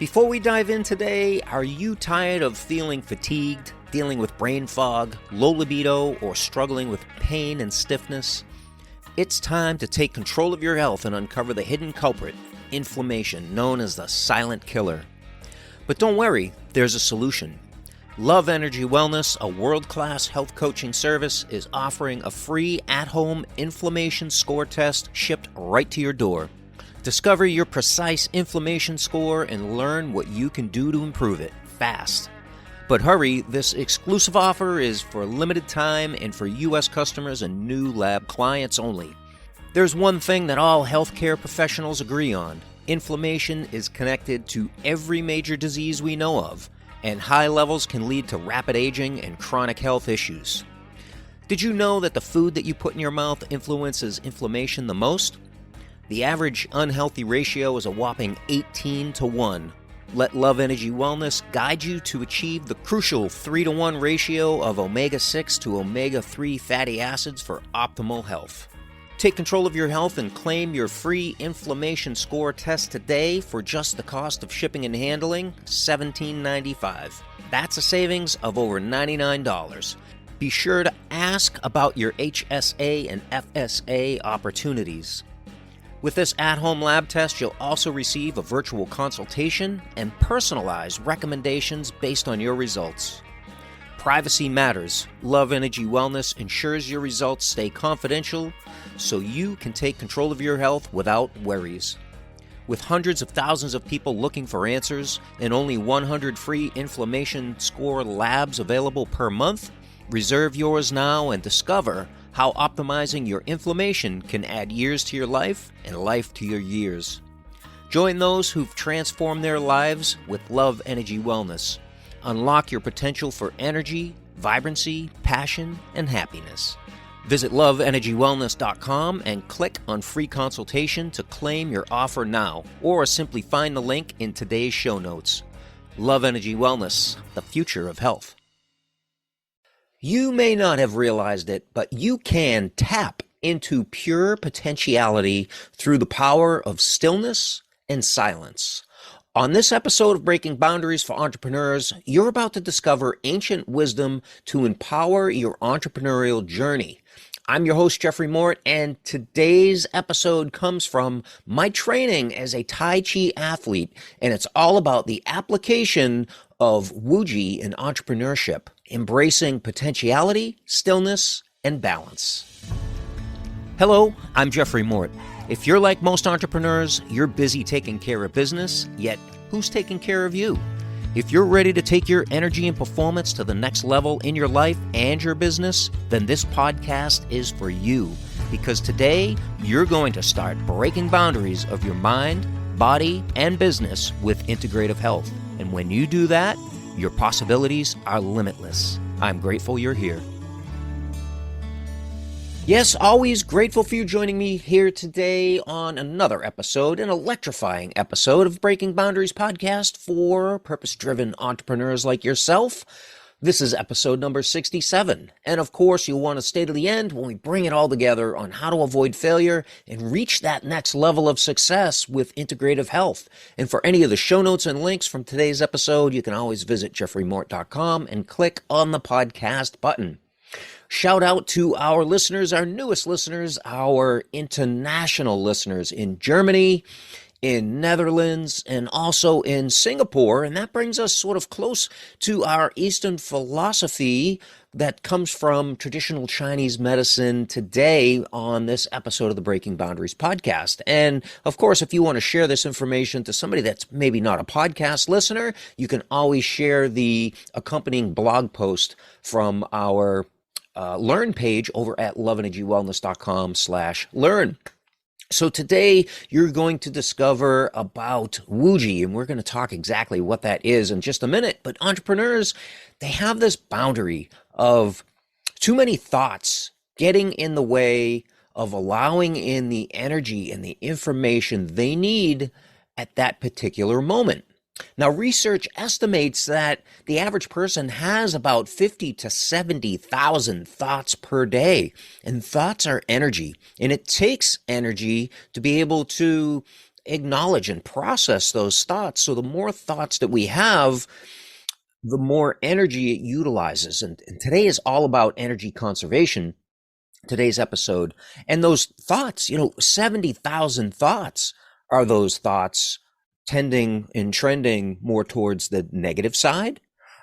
Before we dive in today, are you tired of feeling fatigued, dealing with brain fog, low libido, or struggling with pain and stiffness? It's time to take control of your health and uncover the hidden culprit, inflammation, known as the silent killer. But don't worry, there's a solution. Love Energy Wellness, a world-class health coaching service, is offering a free at-home inflammation score test shipped right to your door. Discover your precise inflammation score and learn what you can do to improve it fast. But hurry, this exclusive offer is for a limited time and for U.S. customers and new lab clients only. There's one thing that all healthcare professionals agree on. Inflammation is connected to every major disease we know of, and high levels can lead to rapid aging and chronic health issues. Did you know that the food that you put in your mouth influences inflammation the most? The average unhealthy ratio is a whopping 18-1. Let Love Energy Wellness guide you to achieve the crucial 3-1 ratio of omega-6 to omega-3 fatty acids for optimal health. Take control of your health and claim your free inflammation score test today for just the cost of shipping and handling, $17.95. That's a savings of over $99. Be sure to ask about your HSA and FSA opportunities. With this at-home lab test, you'll also receive a virtual consultation and personalized recommendations based on your results. Privacy matters. Love Energy Wellness ensures your results stay confidential so you can take control of your health without worries. With hundreds of thousands of people looking for answers and only 100 free inflammation score labs available per month, reserve yours now and discover how optimizing your inflammation can add years to your life and life to your years. Join those who've transformed their lives with Love Energy Wellness. Unlock your potential for energy, vibrancy, passion, and happiness. Visit loveenergywellness.com and click on free consultation to claim your offer now, or simply find the link in today's show notes. Love Energy Wellness, the future of health. You may not have realized it, but you can tap into pure potentiality through the power of stillness and silence. On this episode of Breaking Boundaries for Entrepreneurs, you're about to discover ancient wisdom to empower your entrepreneurial journey. I'm your host, Jeffrey Mort, and today's episode comes from my training as a Tai Chi athlete, and it's all about the application of Wuji in entrepreneurship, embracing potentiality, stillness, and balance. Hello, I'm Jeffrey Mort. If you're like most entrepreneurs, you're busy taking care of business, yet who's taking care of you? If you're ready to take your energy and performance to the next level in your life and your business, then this podcast is for you. Because today, you're going to start breaking boundaries of your mind, body, and business with integrative health. And when you do that, your possibilities are limitless. I'm grateful you're here. Yes, always grateful for you joining me here today on another episode, an electrifying episode of Breaking Boundaries podcast for purpose-driven entrepreneurs like yourself. This is episode number 67. And of course, you'll want to stay to the end when we bring it all together on how to avoid failure and reach that next level of success with integrative health. And for any of the show notes and links from today's episode, you can always visit jeffreymort.com and click on the podcast button. Shout out to our listeners, our newest listeners, our international listeners in Germany, in Netherlands, and also in Singapore. And that brings us sort of close to our Eastern philosophy that comes from traditional Chinese medicine today on this episode of the Breaking Boundaries podcast. And of course, if you want to share this information to somebody that's maybe not a podcast listener, you can always share the accompanying blog post from our Learn page over at loveenergywellness.com/learn. So today you're going to discover about Wuji, and we're going to talk exactly what that is in just a minute. But entrepreneurs, they have this boundary of too many thoughts getting in the way of allowing in the energy and the information they need at that particular moment. Now, research estimates that the average person has about 50 to 70,000 thoughts per day, and thoughts are energy, and it takes energy to be able to acknowledge and process those thoughts. So the more thoughts that we have, the more energy it utilizes. And today is all about energy conservation, today's episode. And those thoughts, 70,000 thoughts are those thoughts tending and trending more towards the negative side?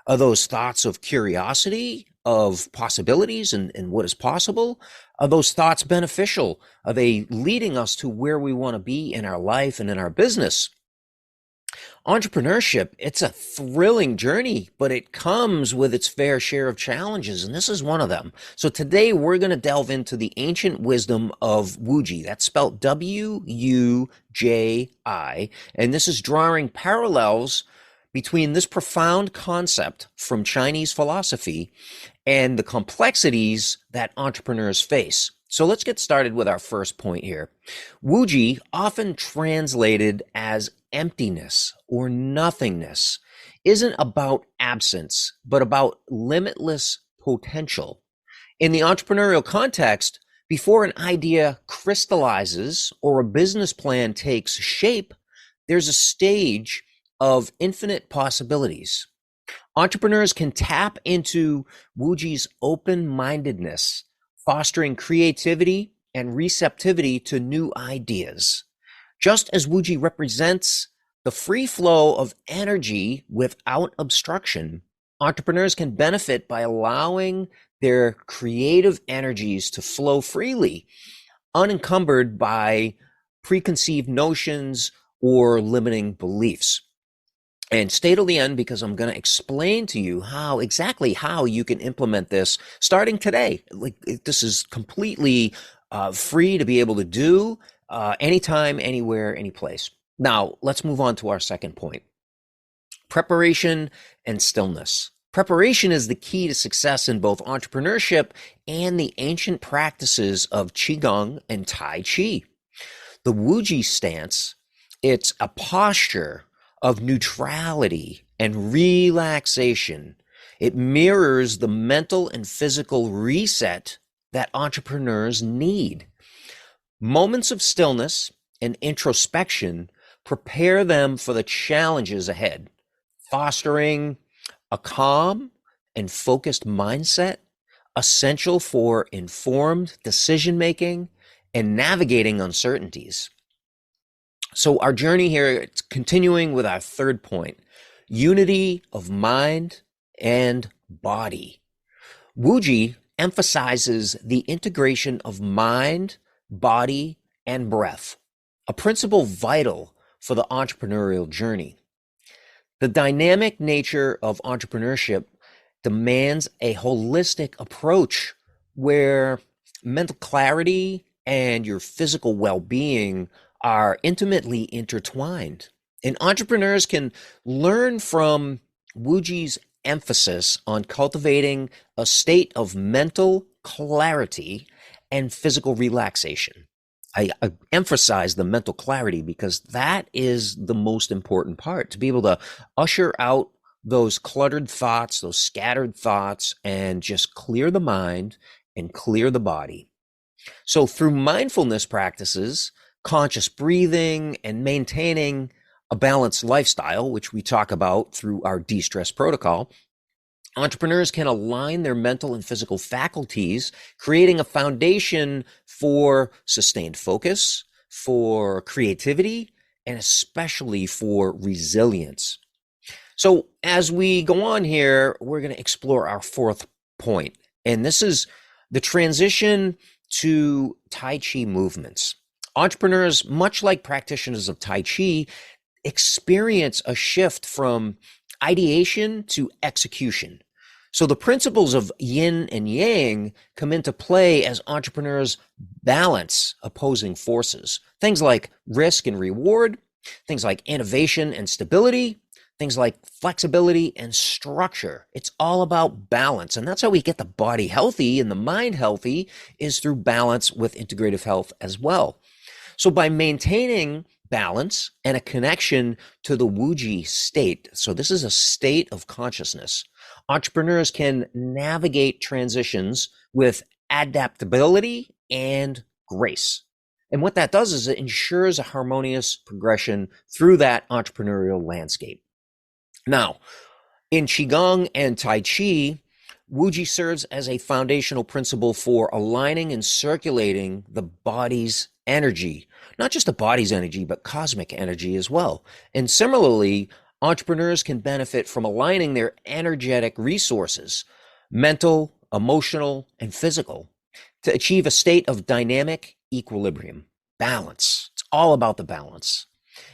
Are those thoughts of curiosity, of possibilities and what is possible? Are those thoughts beneficial? Are they leading us to where we want to be in our life and in our business? Entrepreneurship, it's a thrilling journey, but it comes with its fair share of challenges, and this is one of them. So today we're going to delve into the ancient wisdom of Wuji. That's spelled W-U-J-I, and this is drawing parallels between this profound concept from Chinese philosophy and the complexities that entrepreneurs face. So let's get started with our first point here. Wuji, often translated as emptiness or nothingness, isn't about absence, but about limitless potential. In the entrepreneurial context, before an idea crystallizes or a business plan takes shape, there's a stage of infinite possibilities. Entrepreneurs can tap into Wuji's open-mindedness, fostering creativity and receptivity to new ideas. Just as Wuji represents the free flow of energy without obstruction, entrepreneurs can benefit by allowing their creative energies to flow freely, unencumbered by preconceived notions or limiting beliefs. And stay till the end because I'm going to explain to you exactly how you can implement this starting today. This is completely free to be able to do anytime, anywhere, any place. Now, let's move on to our second point. Preparation and stillness. Preparation is the key to success in both entrepreneurship and the ancient practices of Qigong and Tai Chi. The Wuji stance, it's a posture of neutrality and relaxation. It mirrors the mental and physical reset that entrepreneurs need. Moments of stillness and introspection prepare them for the challenges ahead, fostering a calm and focused mindset, essential for informed decision-making and navigating uncertainties. So our journey here, it's continuing with our third point, unity of mind and body. Wuji emphasizes the integration of mind, body, and breath, a principle vital for the entrepreneurial journey. The dynamic nature of entrepreneurship demands a holistic approach where mental clarity and your physical well-being are intimately intertwined. And entrepreneurs can learn from Wuji's emphasis on cultivating a state of mental clarity and physical relaxation. I emphasize the mental clarity because that is the most important part, to be able to usher out those cluttered thoughts, those scattered thoughts, and just clear the mind and clear the body. So through mindfulness practices, conscious breathing, and maintaining a balanced lifestyle, which we talk about through our de-stress protocol, entrepreneurs can align their mental and physical faculties, creating a foundation for sustained focus, for creativity, and especially for resilience. So as we go on here, we're going to explore our fourth point, and this is the transition to Tai Chi movements. Entrepreneurs, much like practitioners of Tai Chi, experience a shift from ideation to execution. So the principles of yin and yang come into play as entrepreneurs balance opposing forces. Things like risk and reward, things like innovation and stability, things like flexibility and structure. It's all about balance. And that's how we get the body healthy and the mind healthy, is through balance with integrative health as well. So by maintaining balance and a connection to the Wuji state, so this is a state of consciousness, entrepreneurs can navigate transitions with adaptability and grace. And what that does is it ensures a harmonious progression through that entrepreneurial landscape. Now, in Qigong and Tai Chi, Wuji serves as a foundational principle for aligning and circulating the body's energy, not just the body's energy, but cosmic energy as well. And similarly, entrepreneurs can benefit from aligning their energetic resources, mental, emotional, and physical, to achieve a state of dynamic equilibrium, balance. It's all about the balance.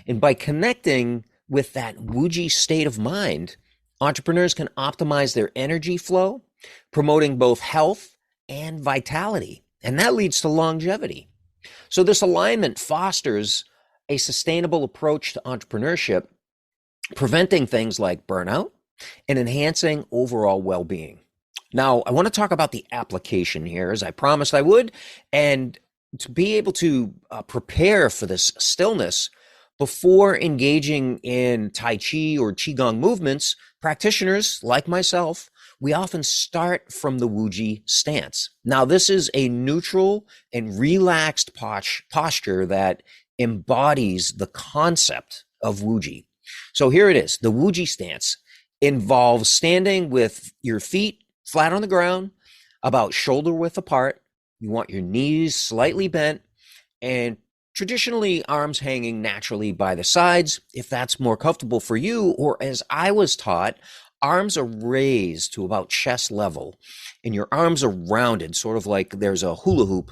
And by connecting with that Wuji state of mind, entrepreneurs can optimize their energy flow, promoting both health and vitality. And that leads to longevity. So this alignment fosters a sustainable approach to entrepreneurship, preventing things like burnout and enhancing overall well-being. Now, I want to talk about the application here, as I promised I would, and to be able to prepare for this stillness before engaging in Tai Chi or Qigong movements, practitioners like myself, we often start from the Wuji stance. Now, this is a neutral and relaxed posture that embodies the concept of Wuji. So here it is. The Wuji stance involves standing with your feet flat on the ground, about shoulder width apart. You want your knees slightly bent, and traditionally arms hanging naturally by the sides, if that's more comfortable for you. Or as I was taught, arms are raised to about chest level, and your arms are rounded, sort of like there's a hula hoop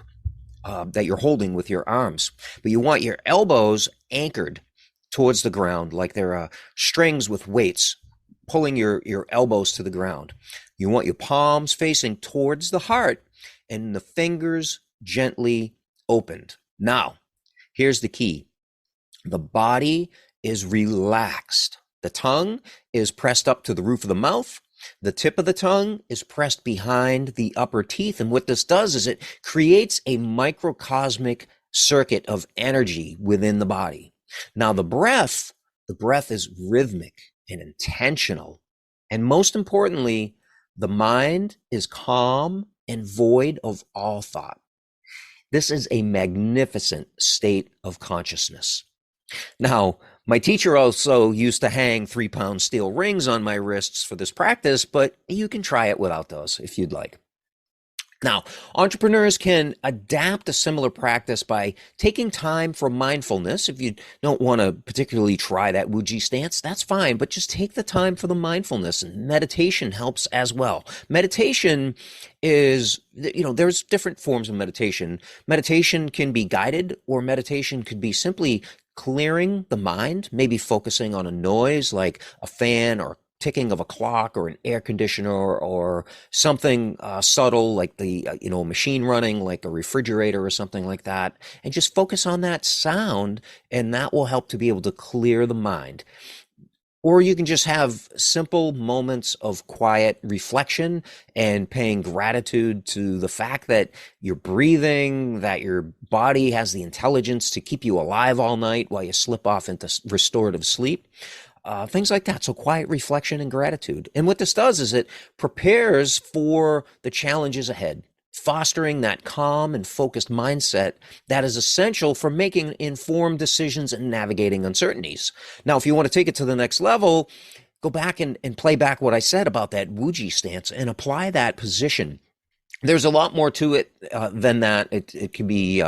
that you're holding with your arms. But you want your elbows anchored towards the ground, like there are strings with weights pulling your elbows to the ground. You want your palms facing towards the heart and the fingers gently opened. Now, here's the key. The body is relaxed. The tongue is pressed up to the roof of the mouth. The tip of the tongue is pressed behind the upper teeth. And what this does is it creates a microcosmic circuit of energy within the body. Now, the breath is rhythmic and intentional. And most importantly, the mind is calm and void of all thought. This is a magnificent state of consciousness. Now, my teacher also used to hang 3-pound steel rings on my wrists for this practice, but you can try it without those if you'd like. Now, entrepreneurs can adapt a similar practice by taking time for mindfulness. If you don't want to particularly try that Wuji stance, that's fine, but just take the time for the mindfulness, and meditation helps as well. Meditation is, there's different forms of meditation. Meditation can be guided, or meditation could be simply clearing the mind, maybe focusing on a noise like a fan or ticking of a clock or an air conditioner, or something subtle like the machine running like a refrigerator or something like that, and just focus on that sound, and that will help to be able to clear the mind. Or you can just have simple moments of quiet reflection and paying gratitude to the fact that you're breathing, that your body has the intelligence to keep you alive all night while you slip off into restorative sleep. Things like that. So quiet reflection and gratitude. And what this does is it prepares for the challenges ahead, fostering that calm and focused mindset that is essential for making informed decisions and navigating uncertainties. Now, if you want to take it to the next level, go back and play back what I said about that Wuji stance and apply that position. There's a lot more to it than that. It can be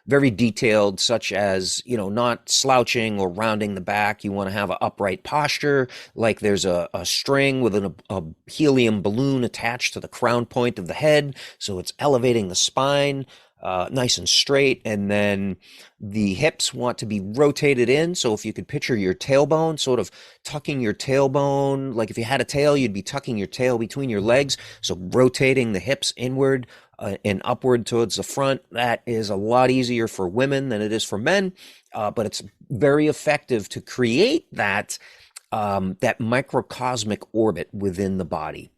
very detailed, such as, not slouching or rounding the back. You want to have an upright posture, like there's a string with a helium balloon attached to the crown point of the head, so it's elevating the spine nice and straight. And then the hips want to be rotated in. So if you could picture your tailbone, sort of tucking your tailbone, like if you had a tail, you'd be tucking your tail between your legs. So rotating the hips inward and upward towards the front. That is a lot easier for women than it is for men, but it's very effective to create that microcosmic orbit within the body.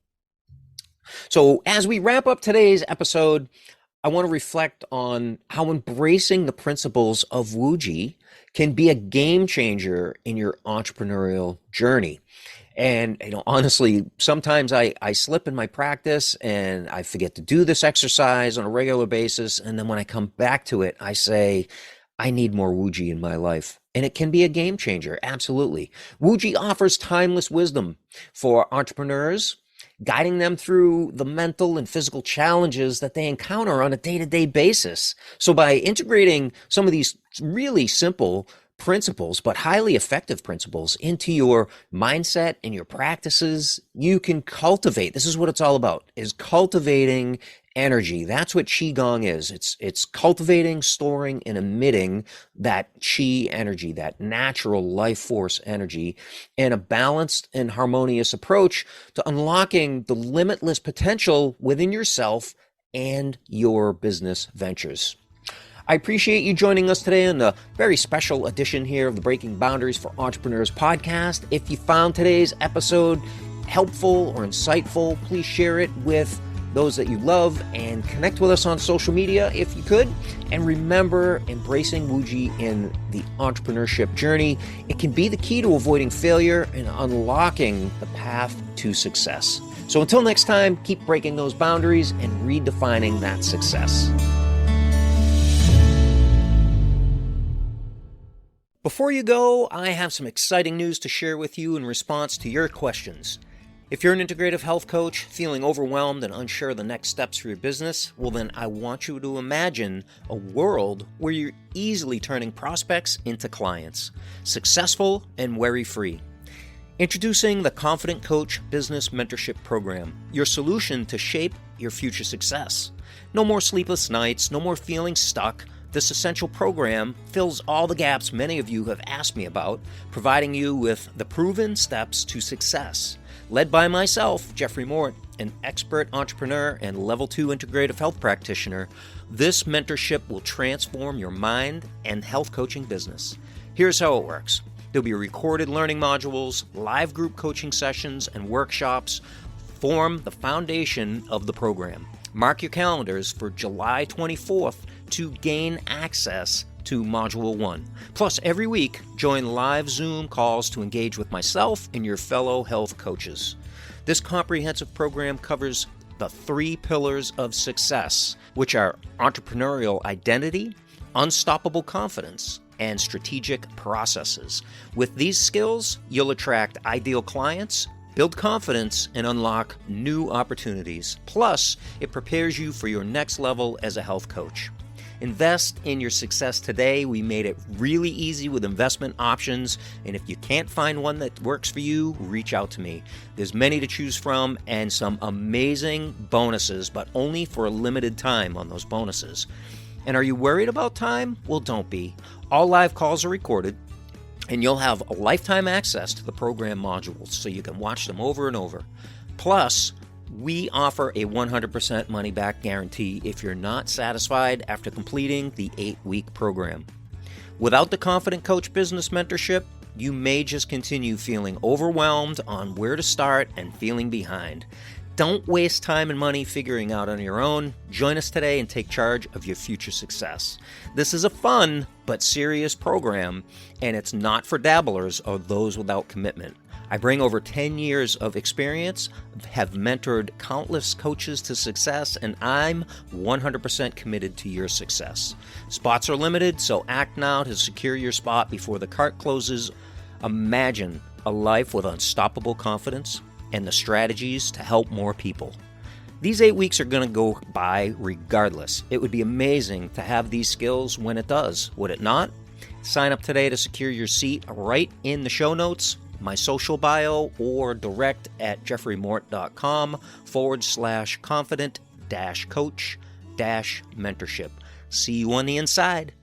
So as we wrap up today's episode, I want to reflect on how embracing the principles of Wuji can be a game changer in your entrepreneurial journey. And honestly, sometimes I slip in my practice and I forget to do this exercise on a regular basis. And then when I come back to it, I say, I need more Wuji in my life. And it can be a game changer. Absolutely. Wuji offers timeless wisdom for entrepreneurs, guiding them through the mental and physical challenges that they encounter on a day-to-day basis. So by integrating some of these really simple principles, but highly effective principles into your mindset and your practices, you can cultivate. This is what it's all about, is cultivating energy. That's what Qigong is. It's cultivating, storing, and emitting that Qi energy, that natural life force energy, and a balanced and harmonious approach to unlocking the limitless potential within yourself and your business ventures. I appreciate you joining us today on a very special edition here of the Breaking Boundaries for Entrepreneurs podcast. If you found today's episode helpful or insightful, please share it with those that you love and connect with us on social media if you could. And remember, embracing Wuji in the entrepreneurship journey, it can be the key to avoiding failure and unlocking the path to success. So until next time, keep breaking those boundaries and redefining that success. Before you go, I have some exciting news to share with you in response to your questions. If you're an integrative health coach feeling overwhelmed and unsure of the next steps for your business, well then I want you to imagine a world where you're easily turning prospects into clients, successful and worry-free. Introducing the Confident Coach Business Mentorship Program, your solution to shape your future success. No more sleepless nights, no more feeling stuck. This essential program fills all the gaps many of you have asked me about, providing you with the proven steps to success. Led by myself, Jeffrey Mort, an expert entrepreneur and level 2 integrative health practitioner, this mentorship will transform your mind and health coaching business. Here's how it works. There'll be recorded learning modules, live group coaching sessions, and workshops form the foundation of the program. Mark your calendars for July 24th to gain access to Module 1. Plus, every week, join live Zoom calls to engage with myself and your fellow health coaches. This comprehensive program covers the 3 pillars of success, which are entrepreneurial identity, unstoppable confidence, and strategic processes. With these skills, you'll attract ideal clients, build confidence, and unlock new opportunities. Plus, it prepares you for your next level as a health coach. Invest in your success today. We made it really easy with investment options, and if you can't find one that works for you, reach out to me. There's many to choose from and some amazing bonuses, but only for a limited time on those bonuses. And are you worried about time? Well, don't be. All live calls are recorded, and you'll have a lifetime access to the program modules so you can watch them over and over. Plus, we offer a 100% money-back guarantee if you're not satisfied after completing the 8-week program. Without the Confident Coach Business Mentorship, you may just continue feeling overwhelmed on where to start and feeling behind. Don't waste time and money figuring out on your own. Join us today and take charge of your future success. This is a fun but serious program, and it's not for dabblers or those without commitment. I bring over 10 years of experience, have mentored countless coaches to success, and I'm 100% committed to your success. Spots are limited, so act now to secure your spot before the cart closes. Imagine a life with unstoppable confidence and the strategies to help more people. These 8 weeks are going to go by regardless. It would be amazing to have these skills when it does, would it not? Sign up today to secure your seat right in the show notes, my social bio, or direct at jeffreymort.com/confident-coach-mentorship. See you on the inside.